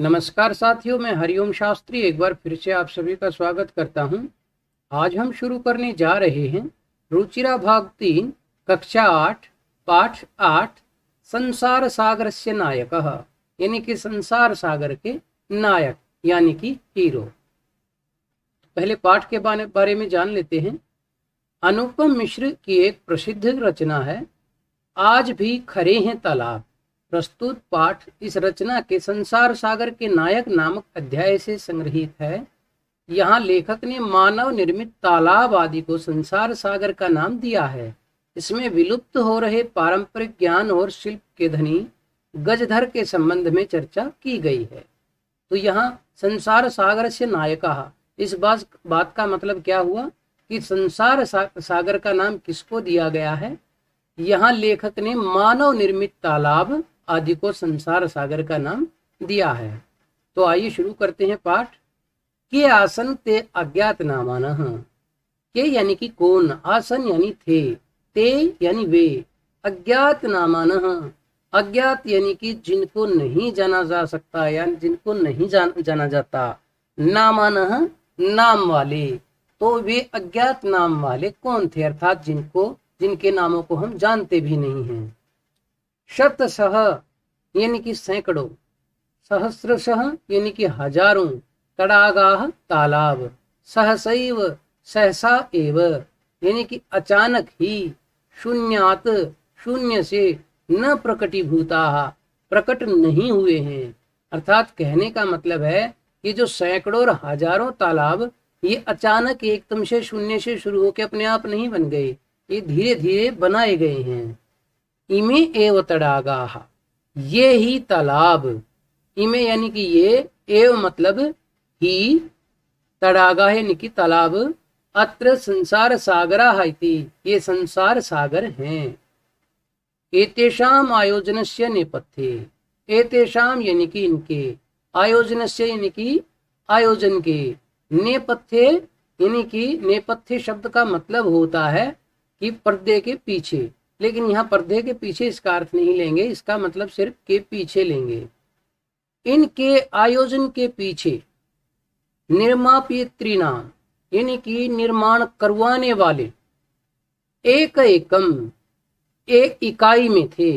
नमस्कार साथियों, मैं हरिओम शास्त्री एक बार फिर से आप सभी का स्वागत करता हूं। आज हम शुरू करने जा रहे हैं रुचिरा भाग 3 कक्षा 8 पाठ 8 संसार सागर से नायकः, यानी कि संसार सागर के नायक यानी कि हीरो। पहले पाठ के बारे में जान लेते हैं। अनुपम मिश्र की एक प्रसिद्ध रचना है आज भी खरे हैं तालाब। प्रस्तुत पाठ इस रचना के संसार सागर के नायक नामक अध्याय से संग्रहित है। यहाँ लेखक ने मानव निर्मित तालाब आदि को संसार सागर का नाम दिया है। इसमें विलुप्त हो रहे पारंपरिक ज्ञान और शिल्प के धनी गजधर के संबंध में चर्चा की गई है। तो यहाँ संसार सागर से नायकः, इस बात का मतलब क्या हुआ कि संसार सागर का नाम किसको दिया गया है। यहाँ लेखक ने मानव निर्मित तालाब आदि को संसार सागर का नाम दिया है। तो आइए शुरू करते हैं पाठ। के आसन ते अज्ञात नामानः, के यानी कि कौन, आसन यानी थे, ते यानी वे, अज्ञात नामानः, अज्ञात यानी कि जिनको नहीं जाना जा सकता या जिनको नहीं जाना जाता, नामानः नाम वाले। तो वे अज्ञात नाम वाले कौन थे, अर्थात जिनके नामों को हम जानते भी नहीं हैं। शतशः यानी कि सैकड़ों, सहस्रशः यानी कि हजारों, तड़ागाह तालाब, सहसैव सहसा एव यानी कि अचानक ही, शून्यात शून्य से, न प्रकटीभूताः प्रकट नहीं हुए हैं। अर्थात कहने का मतलब है कि जो सैकड़ों और हजारों तालाब ये अचानक एकदम से शून्य से शुरू होकर अपने आप नहीं बन गए, ये धीरे धीरे बनाए गए हैं। इमे एव तड़ागाह, ये ही तालाब, इमे यानी कि ये, एव मतलब ही, तड़ागाह यानी कि तालाब, अत्र संसार सागराः इति, ये संसार सागर हैं। एतेषाम आयोजनस्य नेपथ्ये, एतेषाम यानी कि इनके, आयोजनस्य यानी कि आयोजन के, नेपथ्ये यानी कि नेपथ्य शब्द का मतलब होता है कि पर्दे के पीछे, लेकिन यहाँ पर्दे के पीछे इसका अर्थ नहीं लेंगे, इसका मतलब सिर्फ के पीछे लेंगे। इनके आयोजन के पीछे, निर्मापयित्रीणाम यानी कि निर्माण करवाने वाले, एक एकम एक इकाई में थे।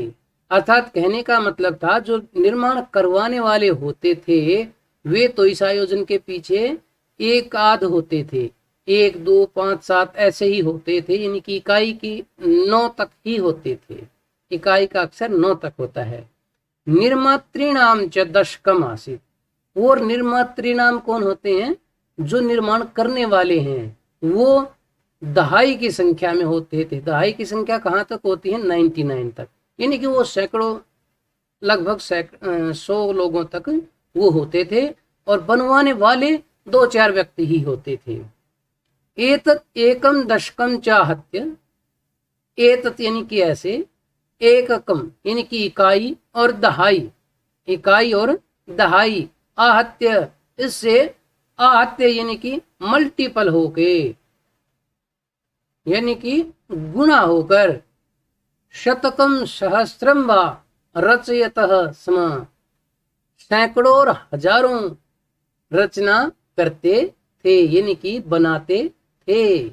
अर्थात कहने का मतलब था जो निर्माण करवाने वाले होते थे वे तो इस आयोजन के पीछे एक आध होते थे, 1 2 5 7 ऐसे ही होते थे, यानी कि इकाई की 9 तक ही होते थे। इकाई का अक्षर 9 तक होता है। निर्मातृणाम च दशकम आसीत, और निर्मातृणाम कौन होते हैं, जो निर्माण करने वाले हैं, वो दहाई की संख्या में होते थे। दहाई की संख्या कहाँ तक होती है, 99 तक, यानी कि वो सैकड़ों, लगभग 100 लोगों तक वो होते थे, और बनवाने वाले 2-4 व्यक्ति ही होते थे। एतत् एकम दशकम चाहत्य, एतत् यानी कि ऐसे, एककम यानी कि इकाई और दहाई, इकाई और दहाई, आहत्य इससे, आहत्य यानी कि मल्टीपल होके, यानी कि गुणा होकर, शतकम सहस्त्रम वा रचयतः स्म, सैकड़ों और हजारों रचना करते थे, यानी कि बनाते थे।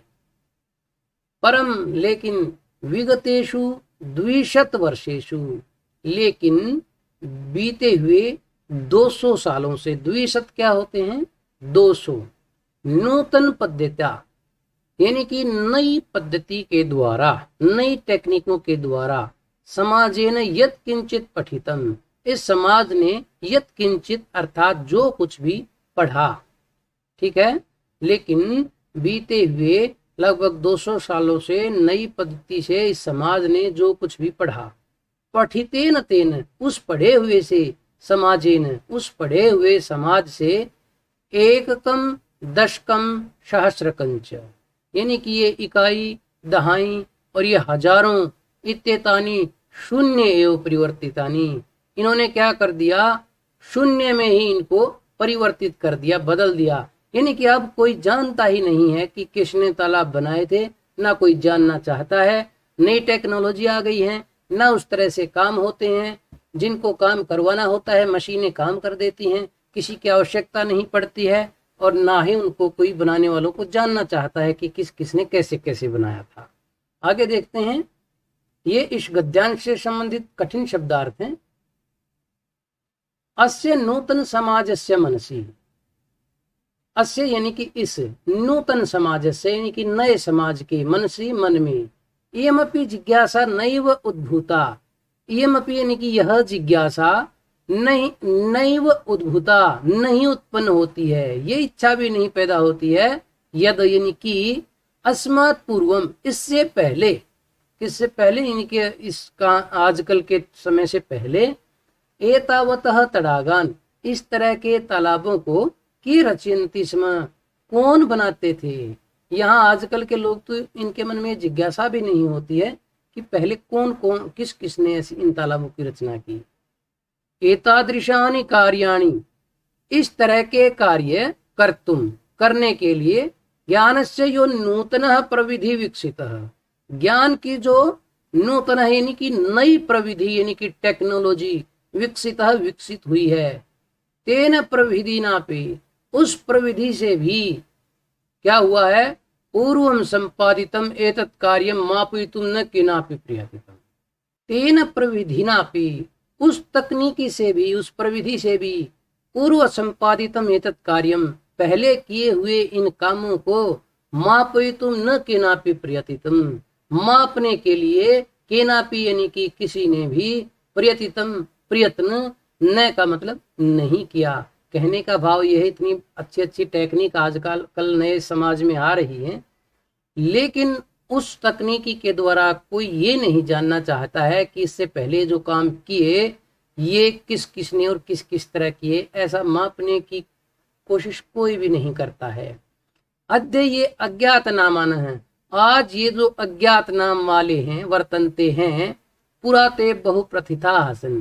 परम लेकिन, विगतेषु 200 वर्षेषु, लेकिन बीते हुए 200 सालों से, 200 क्या होते हैं, 200, नूतन पद्धत्या यानी कि नई पद्धति के द्वारा, नई टेक्निकों के द्वारा, समाजेन यत् किंचित पठितम, इस समाज ने यत् किंचित अर्थात जो कुछ भी पढ़ा, ठीक है, लेकिन बीते हुए लगभग 200 सालों से नई पद्धति से इस समाज ने जो कुछ भी पढ़ा, पठितेन तेन उस पढ़े हुए से, समाजेन उस पढ़े हुए समाज से, एककम दशकम सहस्रकंच यानी कि ये इकाई, दहाई और ये हजारों, इत्येतानि शून्य एवं परिवर्तितानि, इन्होंने क्या कर दिया, शून्य में ही इनको परिवर्तित कर दिया, बदल दिया। यानी कि अब कोई जानता ही नहीं है कि किसने तालाब बनाए थे, ना कोई जानना चाहता है। नई टेक्नोलॉजी आ गई है, ना उस तरह से काम होते हैं, जिनको काम करवाना होता है मशीनें काम कर देती हैं, किसी की आवश्यकता नहीं पड़ती है और ना ही उनको कोई बनाने वालों को जानना चाहता है कि किस किसने कैसे कैसे बनाया था। आगे देखते हैं, ये इस गद्यांश से संबंधित कठिन शब्दार्थ हैं। अस्य नूतन समाजस्य मनसि, अस्य यानी कि इस, नूतन समाजस्य यानी कि नए समाज के, मनसि मन में, इयमपि जिज्ञासा नैव उद्भूता, इयमपि यानी कि यह जिज्ञासा नहीं, नैव उद्भूता नहीं उत्पन्न होती है, ये इच्छा भी नहीं पैदा होती है, यद यानी कि अस्मात् पूर्वम इससे पहले, किससे पहले यानी कि इसका आजकल के समय से पहले, एतावतः तड़ागान इस तरह के तालाबों को की रचयन्ति स्म कौन बनाते थे। यहाँ आजकल के लोग तो इनके मन में जिज्ञासा भी नहीं होती है कि पहले कौन कौन किस किसने ऐसी इन तालाबों की रचना की। एतादृशानि कार्याणि इस तरह के कार्य कर्तुम करने के लिए ज्ञानस्य यो नूतनः प्रविधि विकसितः, ज्ञान की जो नूतन यानी कि नई प्रविधि यानी कि टेक्नोलॉजी विकसित हुई है, तेन प्रविधिनापि उस प्रविधि से भी क्या हुआ है, पूर्वम संपादितम एतत् कार्यम मापयितुम न केनापि प्रयतितम, तेन प्रविधिनापि उस तकनीकी से भी, उस प्रविधि से भी, पूर्व संपादितम एतत् कार्यम पहले किए हुए इन कामों को, मापयितुम न केनापि प्रयतितम मापने के लिए, केनापि यानी कि किसी ने भी, प्रयतितम प्रयत्न, न का मतलब नहीं किया। कहने का भाव यह है, इतनी अच्छी अच्छी टेक्निक आजकल कल नए समाज में आ रही है, लेकिन उस तकनीकी के द्वारा कोई ये नहीं जानना चाहता है कि इससे पहले जो काम किए ये किस किसने और किस किस तरह किए, ऐसा मापने की कोशिश कोई भी नहीं करता है। अद्य ये अज्ञात नामान है, आज ये जो अज्ञात नाम वाले हैं, वर्तनते हैं, पुरा ते बहुप्रथिता हसन,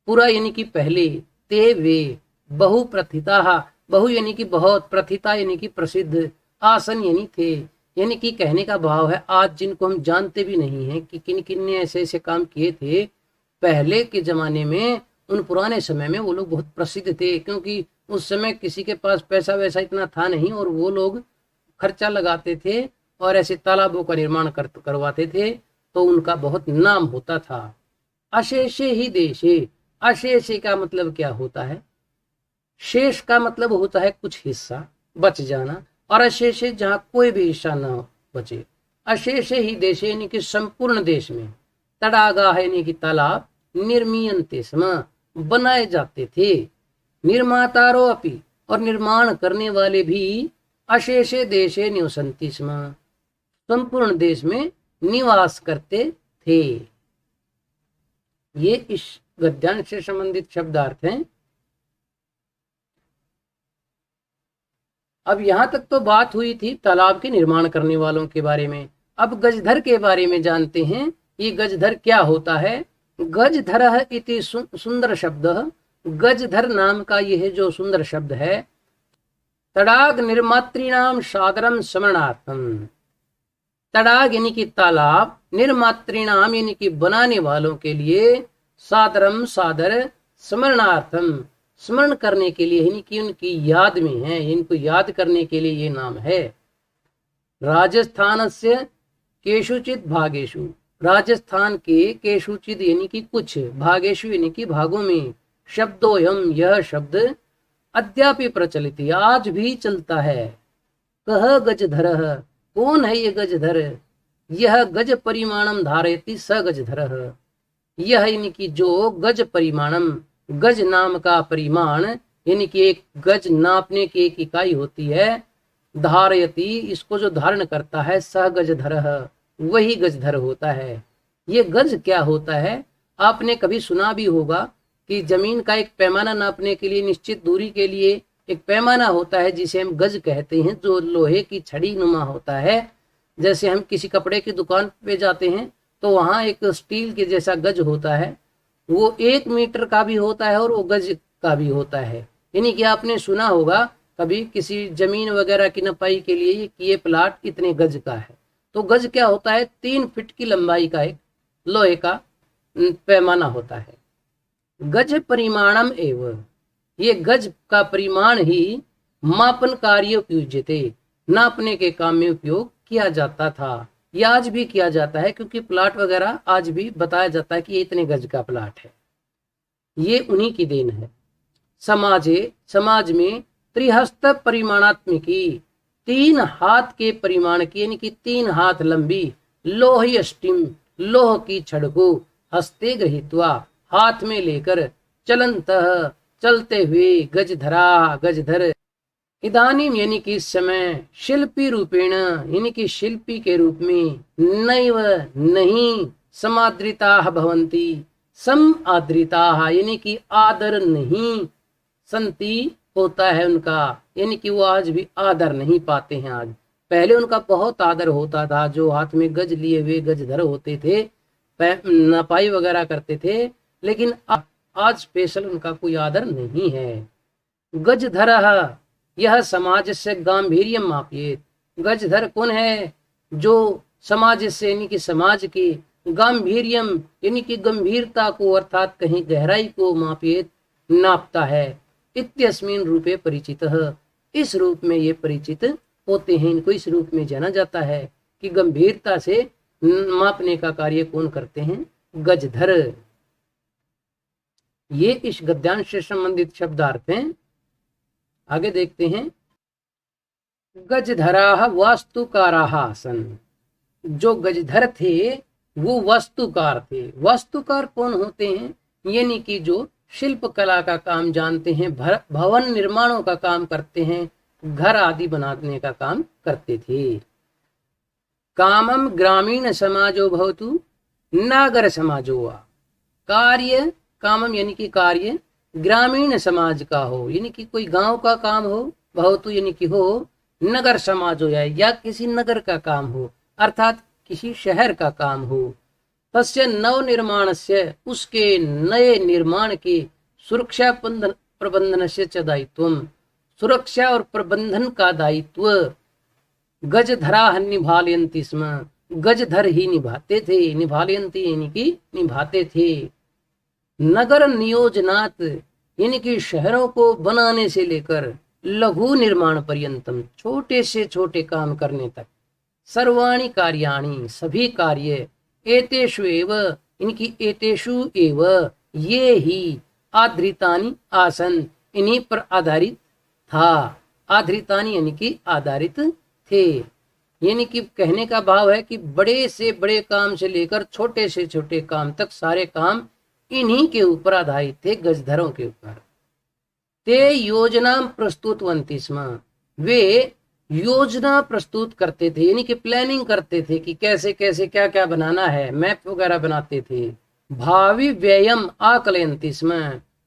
पुरा यानी कि पहले, ते वे, बहु प्रथिता, बहु यानी कि बहुत, प्रथिता यानी कि प्रसिद्ध, आसन यानी थे, यानी कि कहने का भाव है आज जिनको हम जानते भी नहीं हैं कि किन किन ने ऐसे ऐसे काम किए थे पहले के जमाने में, उन पुराने समय में वो लोग बहुत प्रसिद्ध थे, क्योंकि उस समय किसी के पास पैसा वैसा इतना था नहीं और वो लोग खर्चा लगाते थे और ऐसे तालाबों का निर्माण करवाते थे, तो उनका बहुत नाम होता था। अशेषे ही देशे, अशेषे का मतलब क्या होता है, शेष का मतलब होता है कुछ हिस्सा बच जाना, और अशेषे जहाँ कोई भी हिस्सा न बचे। अशेषे ही देशे यानी कि संपूर्ण देश में, तड़ागा है यानी कि तालाब, निर्मीयन्ते स्म बनाए जाते थे, निर्मातारो अपि और निर्माण करने वाले भी, अशेषे देशे निवसन्ति स्म संपूर्ण देश में निवास करते थे। ये इस गद्यांश से संबंधित शब्दार्थ हैं। अब यहाँ तक तो बात हुई थी तालाब के निर्माण करने वालों के बारे में, अब गजधर के बारे में जानते हैं। ये गजधर क्या होता है। गजधर इति सुंदर शब्द, गजधर नाम का यह जो सुंदर शब्द है, तड़ाग निर्मातृणाम सादरम स्मरणार्थम, तड़ाग यानी कि तालाब, निर्मातृणाम यानी कि बनाने वालों के लिए, सादरम सादर, स्मरणार्थम स्मरण करने के लिए यानी कि उनकी याद में है, इनको याद करने के लिए ये नाम है। राजस्थान से केषुचित भागेशु, राजस्थान के केषुचित यानी कि कुछ, भागेशु यानी कि भागों में, शब्दोयम यह शब्द, अद्यापि प्रचलित आज भी चलता है। कह गजधर, कौन है ये गजधर, यह गज परिमाणम धारयति स गजधर, यह यानी कि जो गज परिमाणम, गज नाम का परिमाण यानी कि एक गज नापने की एक इकाई होती है, धारयति इसको जो धारण करता है, स गजधर वही गजधर होता है। ये गज क्या होता है, आपने कभी सुना भी होगा कि जमीन का एक पैमाना नापने के लिए, निश्चित दूरी के लिए एक पैमाना होता है जिसे हम गज कहते हैं, जो लोहे की छड़ी नुमा होता है। जैसे हम किसी कपड़े की दुकान पे जाते हैं तो वहाँ एक स्टील के जैसा गज होता है, वो 1 मीटर का भी होता है और वो गज का भी होता है। यानी कि आपने सुना होगा कभी किसी जमीन वगैरह की नपाई के लिए कि ये प्लाट इतने गज का है, तो गज क्या होता है, 3 फीट की लंबाई का एक लोहे का पैमाना होता है। गज परिमाणम एवं, ये गज का परिमाण ही मापन कार्य उपयुज्यते, नापने के काम में उपयोग किया जाता था। यह आज भी किया जाता है, क्योंकि प्लाट वगैरह आज भी बताया जाता है कि ये इतने गज का प्लाट है। ये उन्हीं की देन है। समाज में त्रिहस्त परिमाणात्मिकी, 3 हाथ के परिमाण की, यानी कि 3 हाथ लंबी लोह अष्टिम, लोह की छड़ को हस्ते गृहीत्वा, हाथ में लेकर, चलंतः चलते हुए, गजधर इदानीम यानी कि इस समय, शिल्पी रूपेण यानी कि शिल्पी के रूप में, नैव नहीं, समादृताः भवन्ति, सम आदृताः यानी कि आदर नहीं, संति होता है उनका, यानी कि वो आज भी आदर नहीं पाते हैं। आज पहले उनका बहुत आदर होता था, जो हाथ में गज लिए हुए गजधर होते थे, नपाई वगैरह करते थे, लेकिन आज स्पेशल उनका कोई आदर नहीं है। गजधरः यह समाज से गांभीर्य मापिए, गजधर कौन है? जो समाज से यानी कि समाज की, गांभीर्यम यानी कि गंभीरता को अर्थात कहीं गहराई को मापिए, नापता है। इत्यस्मिन रूपे परिचितः, इस रूप में ये परिचित होते हैं, इनको इस रूप में जाना जाता है कि गंभीरता से मापने का कार्य कौन करते हैं? गजधर। ये इस गद्यांश से संबंधित शब्दार्थ हैं। आगे देखते हैं। गजधराः वास्तुकाराः आसन्, जो गजधर थे वो वास्तुकार थे। वास्तुकार कौन होते हैं? यानी कि जो शिल्प कला का काम जानते हैं, भवन निर्माणों का काम करते हैं, घर आदि बनाने का काम करते थे। कामम ग्रामीण समाजो भवतु नागर समाजो वा, कार्य कामम यानी कि कार्य ग्रामीण समाज का हो, यानी कि कोई गांव का काम हो, भवतु यानी कि हो, नगर समाज हो जाए या किसी नगर का काम हो, अर्थात किसी शहर का काम हो। तस्य नव निर्माण से, उसके नए निर्माण के, सुरक्षा प्रबंधन से च दायित्वम, सुरक्षा और प्रबंधन का दायित्व गजधरा निभालयन्ति स्म, गजधर ही निभाते थे। निभालयन्ति यानी कि निभाते थे। नगर नियोजनात यानी कि शहरों को बनाने से लेकर, लघु निर्माण पर्यंतम, छोटे से छोटे काम करने तक, सर्वाणि कार्याणि सभी कार्य, एतेषु एव इनकी, एतेषु एव ये ही, आधृतानि आसन इन्हीं पर आधारित था। आधृतानि यानी कि आधारित थे, यानी कि कहने का भाव है कि बड़े से बड़े काम से लेकर छोटे से छोटे काम तक सारे काम इन्हीं के ऊपर आधारित थे, गजधरों के ऊपर। ते योजना प्रस्तुतवन्ति स्म, वे योजना प्रस्तुत करते थे, यानी कि प्लानिंग करते थे कि कैसे कैसे क्या क्या बनाना है, मैप वगैरह बनाते थे। भावी व्ययम आकलयन्ति स्म,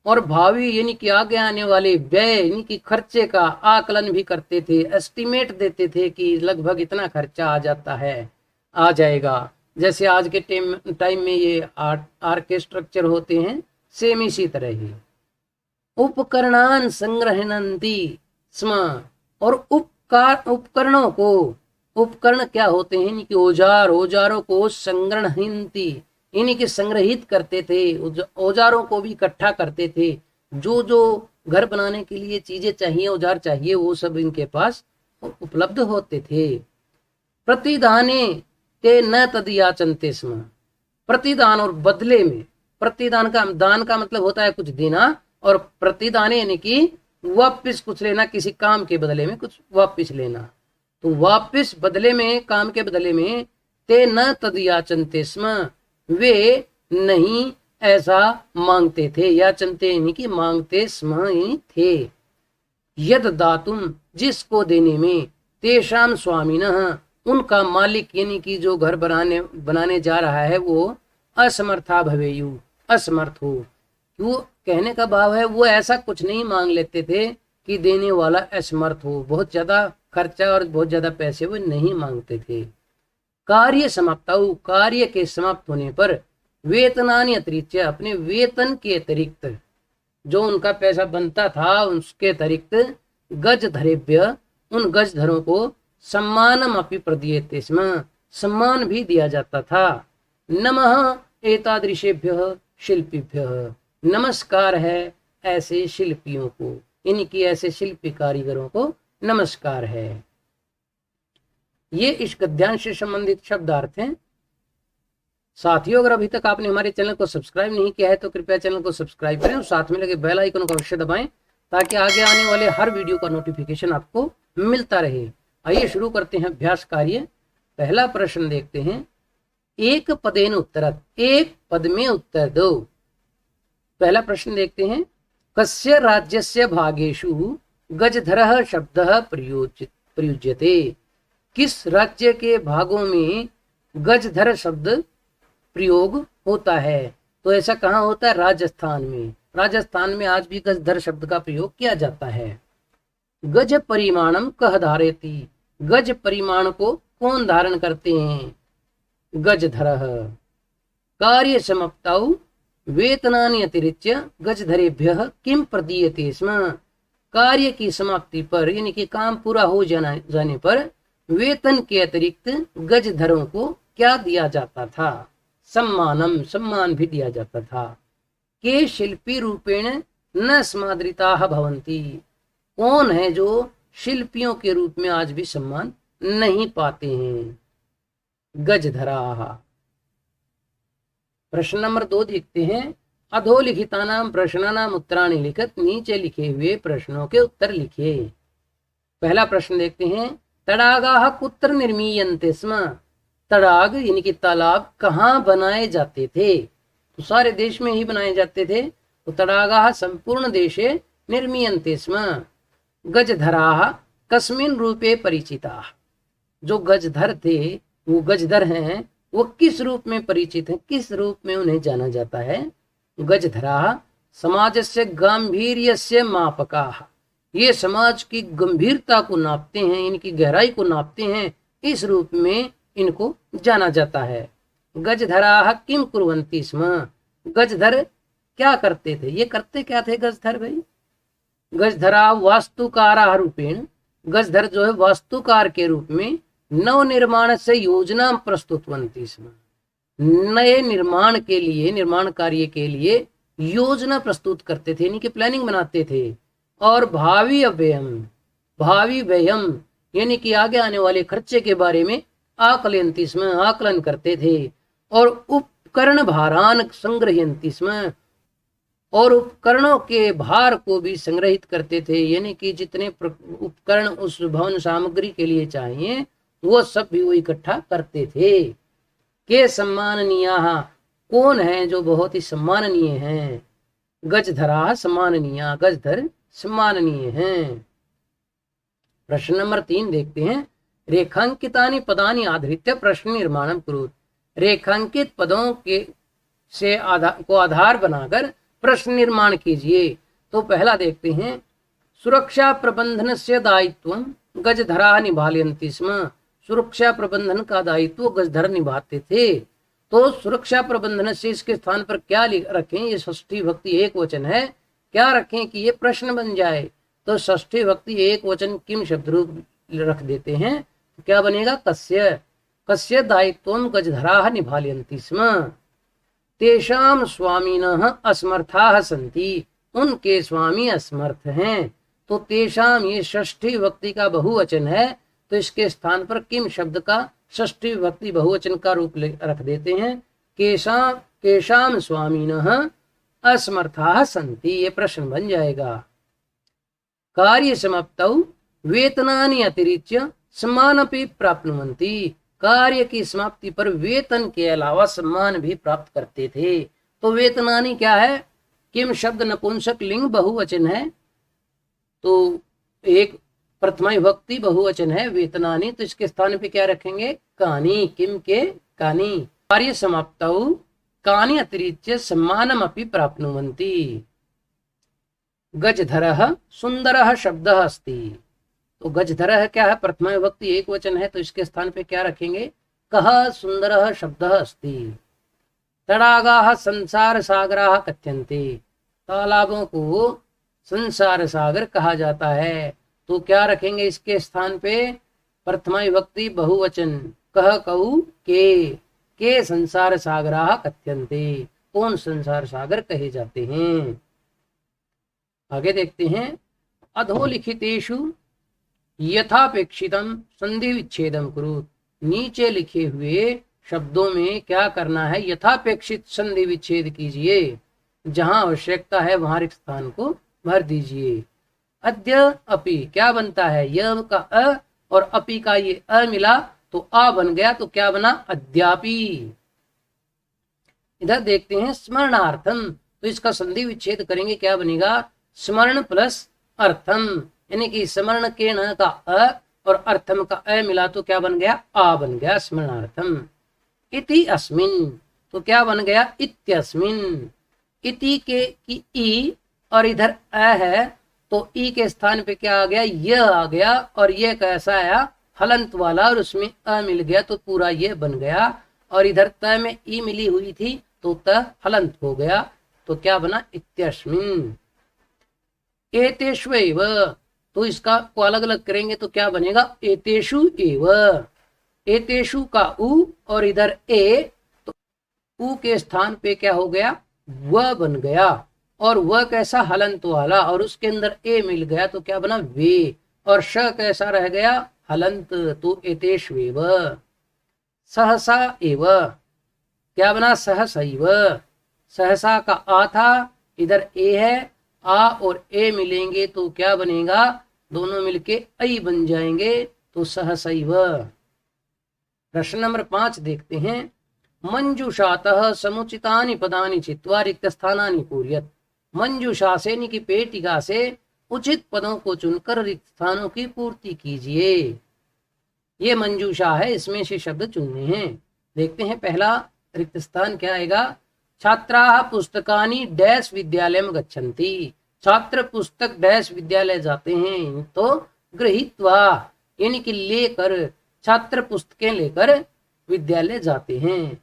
और भावी यानी कि आगे आने वाले व्यय यानी कि खर्चे का आकलन भी करते थे, एस्टिमेट देते थे कि लगभग इतना खर्चा आ जाता है, आ जाएगा। जैसे आज के टाइम में ये आर के स्ट्रक्चर होते हैं, सेम इसी तरह ही। उपकरणान संग्रहणन्ति स्म, और उपकरणों को, उपकरण क्या होते हैं? यानी कि औजारों को संग्रहणन्ति यानी कि संग्रहित करते थे, औजारों को भी इकट्ठा करते थे। जो जो घर बनाने के लिए चीजें चाहिए, औजार चाहिए, वो सब इनके पास उपलब्ध होते थे। प्रतिदाने ते न तदयाचन्ते स्म, प्रतिदान और बदले में, प्रतिदान का, दान का मतलब होता है कुछ देना, और प्रतिदाने यानी कि वापस कुछ लेना, किसी काम के बदले में कुछ वापस लेना। तो वापस बदले में, काम के बदले में, ते न तदयाचन्ते स्म, वे नहीं ऐसा मांगते थे, याचन्ते यानी कि मांगते स्म थे। यद दातुम जिसको देने में, तेषाम स्वामिनः उनका मालिक यानी कि जो घर बनाने जा रहा है वो असमर्था भवेयु असमर्थ हो। वो कहने का भाव है वो ऐसा कुछ नहीं मांग लेते थे कि देने वाला असमर्थ हो, बहुत ज्यादा खर्चा और बहुत ज्यादा पैसे वो नहीं मांगते थे। कार्य समाप्ताऊ कार्य के समाप्त होने पर, वेतनानि अतिरिक्त अपने वेतन के अतिरिक्त जो उनका पैसा बनता था उसके अतिरिक्त, गजधरेभ्य उन गजधरों को सम्मानम अपि प्रदीयते स्म सम्मान भी दिया जाता था। नमः एतादृशेभ्यः शिल्पीभ्यः नमस्कार है ऐसे शिल्पियों को, इनकी ऐसे शिल्पी कारीगरों को नमस्कार है। ये इस गद्यांश से संबंधित शब्दार्थ हैं। साथियों, अगर अभी तक आपने हमारे चैनल को सब्सक्राइब नहीं किया है तो कृपया चैनल को सब्सक्राइब करें और साथ में लगे बेल आइकन को अवश्य दबाएं ताकि आगे आने वाले हर वीडियो का नोटिफिकेशन आपको मिलता रहे। आइए शुरू करते हैं अभ्यास कार्य। पहला प्रश्न देखते हैं। एक पदेन उत्तरत, एक पद में उत्तर दो। पहला प्रश्न देखते हैं। कस्य राज्यस्य भागेषु गजधरः शब्दः प्रयुज्यते। किस राज्य के भागों में गजधर शब्द प्रयोग होता है? तो ऐसा कहाँ होता है? राजस्थान में। राजस्थान में आज भी गजधर शब्द का प्रयोग किया जाता है। गज परिमाणम कह धारेति। गज परिमाण को कौन धारण करते हैं? गजधरः। कार्य समाप्तौ वेतनानि अतिरिच्य गजधरेभ्यः किम प्रदीयते स्म। कार्य की समाप्ति पर यानी कि काम पूरा हो जाने पर वेतन के अतिरिक्त गजधरों को क्या दिया जाता था? सम्मानम, सम्मान भी दिया जाता था। के शिल्पी रूपेण न समादृताः भवन्ति। कौन है जो शिल्पियों के रूप में आज भी सम्मान नहीं पाते हैं? गजधराः। प्रश्न नंबर 2 देखते हैं। अधोलिखितानां प्रश्नानां उत्तराणि लिखत। नीचे लिखे हुए प्रश्नों के उत्तर लिखिए। पहला प्रश्न देखते हैं। तडागाः कुत्र निर्मीयन्ते स्म। तडाग यानी कि तालाब कहाँ बनाए जाते थे? तो सारे देश में ही बनाए जाते थे। तो तडागाः संपूर्ण देशे निर्मीयन्ते स्म। गजधराः कस्मिन् रूपे परिचिताः। जो गजधर थे, वो गजधर हैं, वो किस रूप में परिचित हैं, किस रूप में उन्हें जाना जाता है? गजधराः समाजस्य गांभीर्यस्य मापकाः। ये समाज की गंभीरता को नापते हैं, इनकी गहराई को नापते हैं, इस रूप में इनको जाना जाता है। गजधराः किम कुर्वन्ति स्म। गजधर क्या करते थे? ये करते क्या थे गजधर भाई? गजधरा वास्तुकाराः रूपेण। गजधर जो है वास्तुकार के रूप में नव निर्माण से योजना प्रस्तुतवन्ति स्म। नए निर्माण के लिए, निर्माण कार्य के लिए योजना प्रस्तुत करते थे, यानी कि प्लानिंग बनाते थे। और भावी अव्ययम, भावी व्ययम यानी कि आगे आने वाले खर्चे के बारे में आकलयन्ति स्म, आकलन करते थे। और उपकरण भारान संग्रहयन्ति स्म। और उपकरणों के भार को भी संग्रहित करते थे, यानी कि जितने उपकरण उस भवन सामग्री के लिए चाहिए वो सब भी वो इकट्ठा करते थे। के सम्माननीयाः। कौन है जो बहुत ही सम्माननीय हैं? गजधराः सम्माननीया। गजधर सम्माननीय हैं। प्रश्न नंबर 3 देखते हैं। रेखांकितानि पदानि आधृत्य प्रश्न निर्माणम कुरु। रेखांकित पदों को आधार बनाकर प्रश्न निर्माण कीजिए। तो पहला देखते हैं। सुरक्षा प्रबंधनस्य दायित्वं गजधराः निभालयन्ति स्म। सुरक्षा प्रबंधन का दायित्व गजधर निभाते थे। तो सुरक्षा प्रबंधन से इसके स्थान पर क्या रखें? ये षष्ठी भक्ति एक वचन है, क्या रखें कि ये प्रश्न बन जाए? तो षष्ठी भक्ति एक वचन किम शब्द रूप रख देते हैं, तो क्या बनेगा? कस्य। कस्य दायित्वं गजधराः निभालयन्ति स्म। तेषां स्वामिनः असमर्थाः सन्ति। उनके स्वामी असमर्थ हैं। तो तेषां ये षष्ठी भक्ति का बहुवचन है, तो इसके स्थान पर किम शब्द का षष्ठी विभक्ति बहुवचन का रूप रख देते हैं। केशाम स्वामिनः असमर्थाः सन्ति। ये प्रश्न बन जाएगा। कार्य समाप्तौ वेतनानि अतिरिच्य सम्मानपि प्राप्नुवन्ति। कार्य की समाप्ति पर वेतन के अलावा सम्मान भी प्राप्त करते थे। तो वेतनानि क्या है? किम शब्द नपुंसक लिंग बहुवचन है, तो एक प्रथमा विभक्ति बहुवचन है वेतनानि, तो इसके स्थान पे क्या रखेंगे? कानि। किम के कानि। कार्य समाप्तौ कानि अतिरिच्य सम्मानमपि प्राप्नुवन्ति। गजधरः सुंदरः शब्दः अस्ति। तो गजधरः क्या है? प्रथमा विभक्ति एक वचन है, तो इसके स्थान पे क्या रखेंगे? कः सुंदरः शब्दः अस्ति। तडागाः संसार सागराः कथ्यन्ते। तालाबों को संसार सागर कहा जाता है, तो क्या रखेंगे इसके स्थान पे? प्रथमा विभक्ति बहुवचन कह कहू के संसार सागराः कथ्यन्ते। कौन संसार सागर कहे जाते हैं? आगे देखते हैं, अधोलिखितेषु यथापेक्षितम संधि विच्छेदम कुरु। नीचे लिखे हुए शब्दों में क्या करना है, यथापेक्षित संधि विच्छेद कीजिए, जहां आवश्यकता है वहां रिक्त स्थान को भर दीजिए। अद्य अपि क्या बनता है, य का अ और अपि का ये अ मिला तो आ बन गया, तो क्या बना, अद्यापि। इधर देखते हैं स्मरणार्थम, तो इसका संधि विच्छेद करेंगे, क्या बनेगा, स्मरण प्लस अर्थम, यानी कि स्मरण के न का अ और अर्थम का अ मिला तो क्या बन गया, आ बन गया, स्मरणार्थम। इति अस्मिन, तो क्या बन गया, इत्यस्मिन। इति के की ई और इधर अ है, तो ई के स्थान पे क्या आ गया, यह आ गया, और यह कैसा आया, हलंत वाला, और उसमें अ मिल गया तो पूरा ये बन गया, और इधर त में ई मिली हुई थी तो त हलंत हो गया, तो क्या बना, इत्यस्मिन। एतेषु एव, तो इसका को अलग अलग करेंगे तो क्या बनेगा, एतेषु एव। एतेषु का उ और इधर ए, तो उ के स्थान पे क्या हो गया, वह बन गया, और वह कैसा, हलंत वाला, और उसके अंदर ए मिल गया तो क्या बना, वे, और श कैसा रह गया, हलंत, तो एतेष्वेव। सहसा एव, क्या बना, सहसैव। सहसा का आ था, इधर ए है, आ और ए मिलेंगे तो क्या बनेगा, दोनों मिलके ऐ बन जाएंगे, तो सहसैव। प्रश्न नंबर 5 देखते हैं, मंजूषातः समुचितानि पदानि चित्वा रिक्त स्थानानि पूरयत। मंजूषा से यानी कि पेटिका से उचित पदों को चुनकर रिक्त स्थानों की पूर्ति कीजिए। ये मंजूषा है, इसमें से शब्द चुनने हैं। देखते हैं, पहला रिक्त स्थान क्या आएगा, छात्राः पुस्तकानि डैश विद्यालयं गच्छन्ति। छात्र पुस्तक डैश विद्यालय जाते हैं, तो गृहीत्वा यानी कि लेकर, छात्र पुस्तकें लेकर विद्यालय जाते हैं।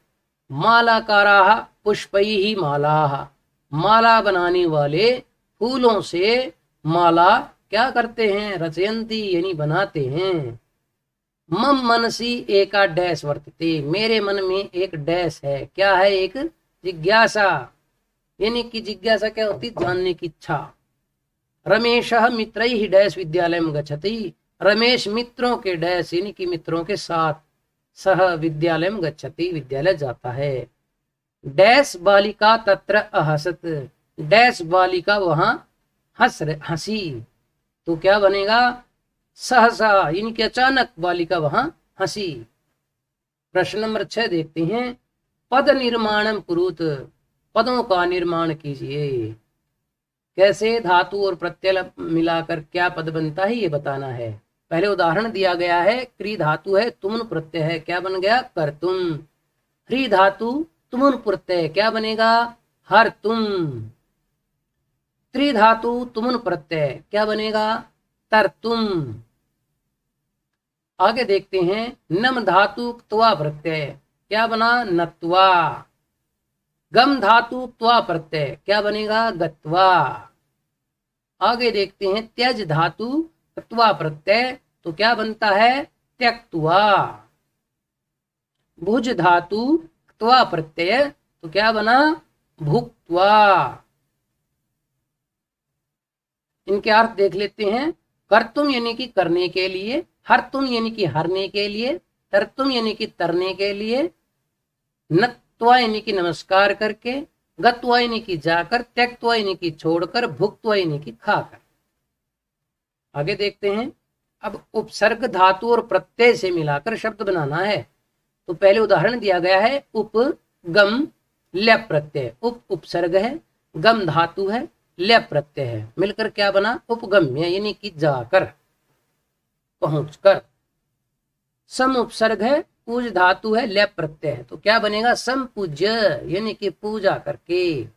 मालाकाराः पुष्पैः मालाः, माला बनाने वाले फूलों से माला क्या करते हैं, रचयन्ति यानी बनाते हैं। मम मनसी एका डैश वर्तते, मेरे मन में एक डैश है, क्या है, एक जिज्ञासा, यानी कि जिज्ञासा क्या होती, जानने की इच्छा। रमेशः मित्रैः डैश विद्यालयं गच्छति, रमेश मित्रों के डैश यानी कि मित्रों के साथ, सह विद्यालयं गच्छति विद्यालय जाता है। डैश बालिका तत्र अहसत, डैश बालिका वहां हंसी, तो क्या बनेगा, सहसा यानी कि अचानक बालिका वहां हंसी। प्रश्न नंबर 6 देखते हैं, पद निर्माणम कुरुत, पदों का निर्माण कीजिए। कैसे, धातु और प्रत्यय मिलाकर क्या पद बनता है ये बताना है। पहले उदाहरण दिया गया है, क्री धातु है, तुमुन प्रत्यय है, क्या बन गया, कर्तुम। ह्री धातु तुमुन प्रत्यय, क्या बनेगा, हर्तुम। त्रिधातु तुमुन प्रत्यय, क्या बनेगा, तरतुम। आगे देखते हैं, नम धातु त्वा प्रत्यय, क्या बना, नत्वा। गम धातु त्वा प्रत्यय, क्या बनेगा, गत्वा। आगे देखते हैं, त्यज धातु त्वा प्रत्यय, तो क्या बनता है, त्यक्त्वा। भुज धातु त्वा प्रत्यय, तो क्या बना, भुक्त्वा। इनके अर्थ देख लेते हैं, कर्तुम यानी कि करने के लिए, हरतुम यानी कि हरने के लिए, तरतुम यानी कि तरने के लिए, नत्वा यानी कि नमस्कार करके, गत्वा यानी कि जाकर, त्यक्त्वा यानी कि छोड़कर, भुक्त्वा यानी कि खाकर। आगे देखते हैं, अब उपसर्ग धातु और प्रत्यय से मिलाकर शब्द बनाना है। तो पहले उदाहरण दिया गया है, उपगम लय प्रत्यय, उप उपसर्ग है, गम धातु है, लय प्रत्यय है, मिलकर क्या बना, उपगम्य यानी कि जाकर, पहुंचकर। सम उपसर्ग है, पूज धातु है, लय प्रत्यय है, तो क्या बनेगा, संपूज्य यानी कि पूजा करके।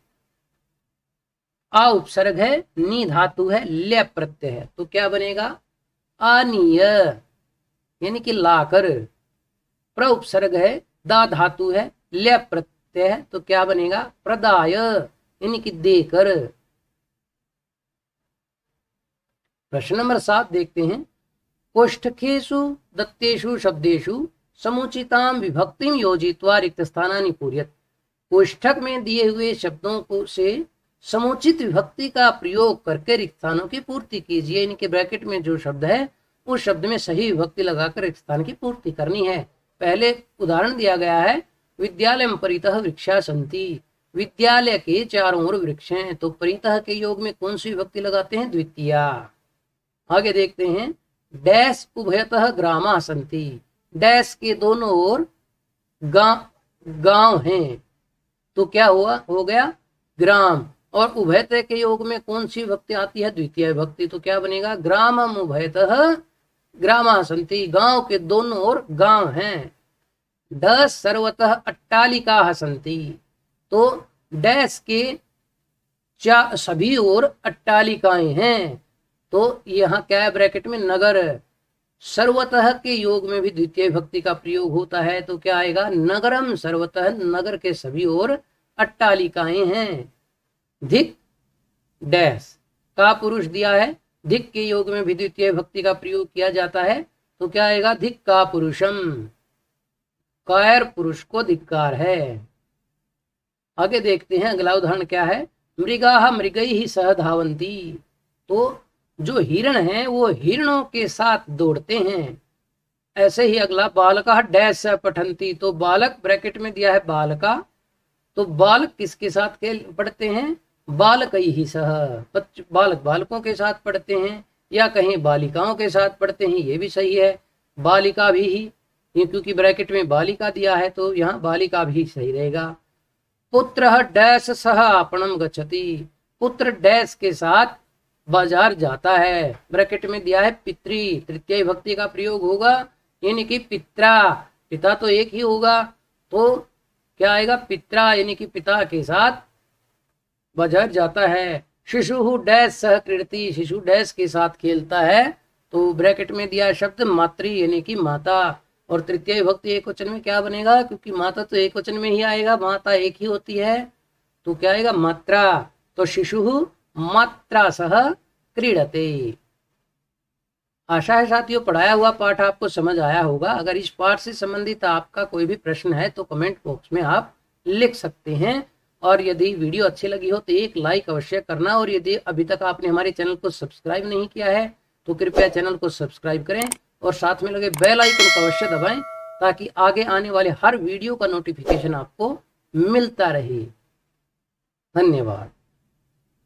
आ उपसर्ग है, नी धातु है, लय प्रत्यय है, तो क्या बनेगा, आनीय यानी कि लाकर। प्र उपसर्ग है, दा धातु है, लय प्रत्यय है, तो क्या बनेगा, प्रदाय यानी कि देकर। प्रश्न नंबर 7 देखते हैं, कोष्ठकेषु दत्तेषु शब्देषु समुचितां विभक्तिं योजित्वा रिक्त स्थानानि पूरयत। कोष्ठक में दिए हुए शब्दों को से समुचित विभक्ति का प्रयोग करके रिक्त स्थानों की पूर्ति कीजिए। इनके ब्रैकेट में जो शब्द है उस शब्द में सही विभक्ति लगाकर रिक्त स्थान की पूर्ति करनी है। पहले उदाहरण दिया गया है, विद्यालय परितः वृक्षा सन्ति, विद्यालय के चारों ओर वृक्ष हैं, तो परितः के योग में कौन सी विभक्ति लगाते हैं? द्वितीया। आगे देखते हैं, डैश उभयतः ग्रामा सन्ति, डैश के दोनों ओर गांव हैं, तो क्या हुआ? हो गया ग्राम। और उभयतः के योग में कौन सी विभक्ति आती है? द्वितीय विभक्ति, तो क्या बनेगा? ग्रामम उभयतः ग्रामा सन्ति, गांव के दोनों ओर गांव हैं। डैश सर्वतः अट्टालिकाः सन्ति, तो डैश के सभी ओर अट्टालिकाएं हैं, तो यहाँ क्या है? ब्रैकेट में नगर। सर्वतः के योग में भी द्वितीय विभक्ति का प्रयोग होता है, तो क्या आएगा? नगरम सर्वतः, नगर के सभी ओर अट्टालिकाएं हैं। धिक डैश का पुरुष दिया है, धिक के योग में भी द्वितीय विभक्ति का प्रयोग किया जाता है, तो क्या आएगा? धिक का पुरुषम, कायर पुरुष को धिक्कार है। आगे देखते हैं अगला उदाहरण क्या है, मृगाः मृगैः सह धावन्ति, तो जो हिरण हैं वो हिरणों के साथ दौड़ते हैं। ऐसे ही अगला, बालकः डैश सह पठन्ति, तो बालक ब्रैकेट में दिया है बालका, तो बालक किसके साथ पढ़ते हैं? बालकैः सह, बालक बालकों के साथ पढ़ते हैं, या कहीं बालिकाओं के साथ पढ़ते हैं, ये भी सही है। बालिका भी ही, क्योंकि ब्रैकेट में बालिका दिया है तो यहाँ बालिका भी सही रहेगा। पुत्रः डैश सह आपणम गच्छति, पुत्र डैश के साथ बाजार जाता है, ब्रैकेट में दिया है पितृ, तृतीय विभक्ति का प्रयोग होगा, यानी कि पित्रा, पिता तो एक ही होगा, तो क्या आएगा? पित्रा, यानी कि पिता के साथ बाजार जाता है। शिशु डैश सह क्रीडति, शिशु डैश के साथ खेलता है, तो ब्रैकेट में दिया शब्द मातृ, यानी कि माता, और तृतीय विभक्ति एक वचन में क्या बनेगा? क्योंकि माता तो एक वचन में ही आएगा, माता एक ही होती है, तो क्या आएगा? मात्रा। तो शिशु मात्रा सह क्रीडते। आशा है साथियों पढ़ाया हुआ पाठ आपको समझ आया होगा। अगर इस पाठ से संबंधित आपका कोई भी प्रश्न है तो कमेंट बॉक्स में आप लिख सकते हैं, और यदि वीडियो अच्छी लगी हो तो एक लाइक अवश्य करना, और यदि अभी तक आपने हमारे चैनल को सब्सक्राइब नहीं किया है तो कृपया चैनल को सब्सक्राइब करें, और साथ में लगे बेल आइकन को अवश्य दबाएं, ताकि आगे आने वाले हर वीडियो का नोटिफिकेशन आपको मिलता रहे। धन्यवाद।